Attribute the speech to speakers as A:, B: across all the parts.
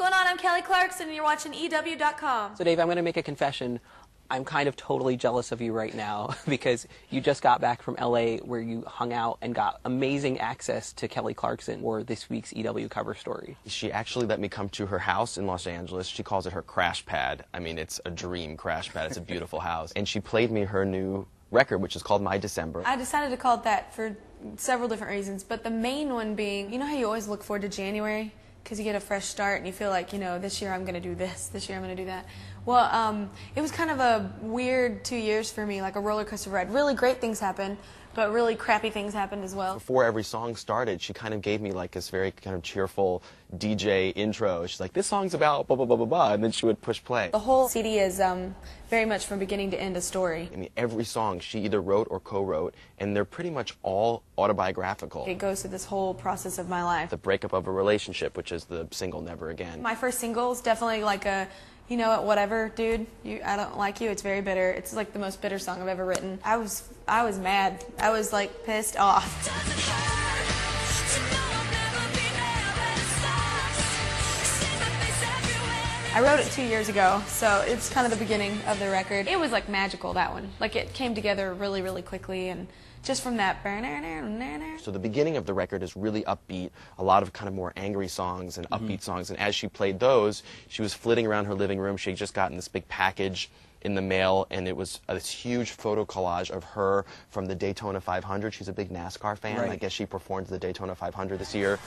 A: What's going on? I'm Kelly Clarkson, and you're watching EW.com.
B: So, Dave, I'm going to make a confession. I'm kind of totally jealous of you right now because you just got back from LA where you hung out and got amazing access to Kelly Clarkson for this week's EW cover story.
C: She actually let me come to her house in Los Angeles. She calls it her crash pad. I mean, it's a dream crash pad. It's a beautiful house. And she played me her new record, which is called My December.
A: I decided to call it that for several different reasons, but the main one being, you know how you always look forward to January? Because you get a fresh start and you feel like, you know, this year I'm going to do this year I'm going to do that. Well, it was kind of a weird 2 years for me, like a roller coaster ride. Really great things happened, but really crappy things happened as well.
C: Before every song started, she kind of gave me like this very kind of cheerful DJ intro. She's like, this song's about blah, blah, blah, blah, blah, and then she would push play.
A: The whole CD is very much from beginning to end a story.
C: I mean, every song she either wrote or co-wrote, and they're pretty much all autobiographical.
A: It goes through this whole process of my life.
C: The breakup of a relationship, which is the single Never Again.
A: My first single is definitely like a, you know what, whatever, dude, I don't like you, it's very bitter. It's like the most bitter song I've ever written. I was mad. I was like pissed off. I wrote it 2 years ago, so it's kind of the beginning of the record. It was like magical, that one. Like it came together really, really quickly, and just from that.
C: So the beginning of the record is really upbeat, a lot of kind of more angry songs and upbeat songs, and as she played those, she was flitting around her living room. She had just gotten this big package in the mail, and it was this huge photo collage of her from the Daytona 500. She's a big NASCAR fan.
B: Right.
C: I guess she performed the Daytona 500 this year.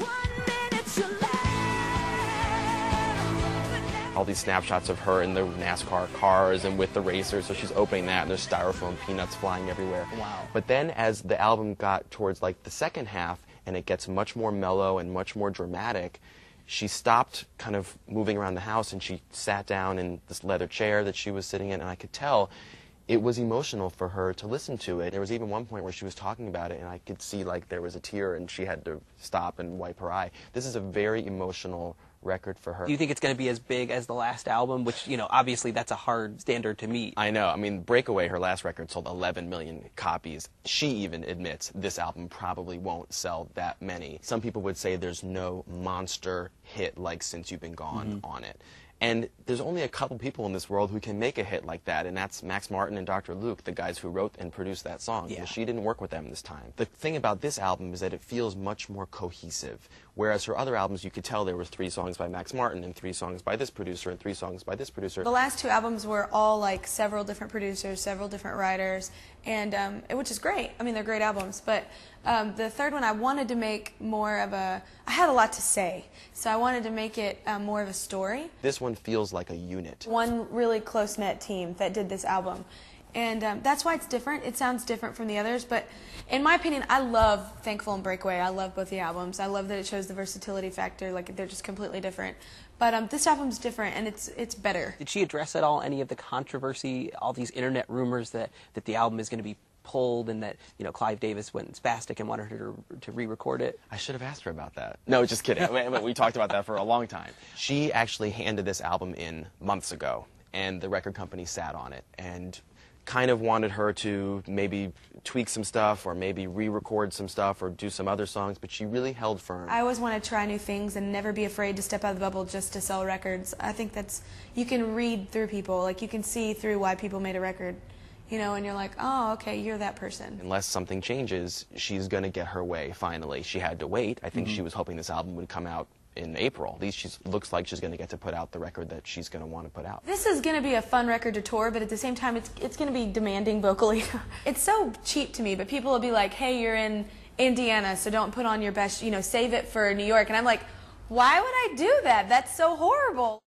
C: All these snapshots of her in the NASCAR cars and with the racers, so she's opening that and there's styrofoam peanuts flying everywhere.
B: Wow.
C: But then as the album got towards like the second half and it gets much more mellow and much more dramatic, she stopped kind of moving around the house and she sat down in this leather chair that she was sitting in, and I could tell it was emotional for her to listen to it. There was even one point where she was talking about it and I could see like there was a tear and she had to stop and wipe her eye. This is a very emotional record for her.
B: Do you think it's going to be as big as the last album, which, you know, obviously that's a hard standard to meet?
C: I know. I mean, Breakaway, her last record, sold 11 million copies. She even admits this album probably won't sell that many. Some people would say there's no monster hit like Since You've Been Gone on it. And there's only a couple people in this world who can make a hit like that, and that's Max Martin and Dr. Luke, the guys who wrote and produced that song.
B: Yeah.
C: Well, she didn't work with them this time. The thing about this album is that it feels much more cohesive, whereas her other albums, you could tell there were 3 songs by Max Martin and 3 songs by this producer and 3 songs by this producer.
A: The last 2 albums were all like several different producers, several different writers, and which is great. I mean, they're great albums, but the third one I wanted to make more of a, I had a lot to say, so I wanted to make it more of a story.
C: This one feels like a unit.
A: One really close-knit team that did this album, and that's why it's different. It sounds different from the others, but in my opinion, I love Thankful and Breakaway. I love both the albums. I love that it shows the versatility factor, like they're just completely different. But this album's different, and it's better.
B: Did she address at all any of the controversy, all these internet rumors that the album is going to be pulled and that, you know, Clive Davis went spastic and wanted her to re-record it?
C: I should have asked her about that. No, just kidding. I mean, we talked about that for a long time. She actually handed this album in months ago, and the record company sat on it and kind of wanted her to maybe tweak some stuff or maybe re-record some stuff or do some other songs, but she really held firm.
A: I always want to try new things and never be afraid to step out of the bubble just to sell records. I think that's, you can read through people, like you can see through why people made a record. You know, and you're like, oh, okay, you're that person.
C: Unless something changes, she's going to get her way, finally. She had to wait. I think she was hoping this album would come out in April. At least she looks like she's going to get to put out the record that she's going to want to put out.
A: This is going to be a fun record to tour, but at the same time, it's going to be demanding vocally. It's so cheap to me, but people will be like, hey, you're in Indiana, so don't put on your best, you know, save it for New York. And I'm like, why would I do that? That's so horrible.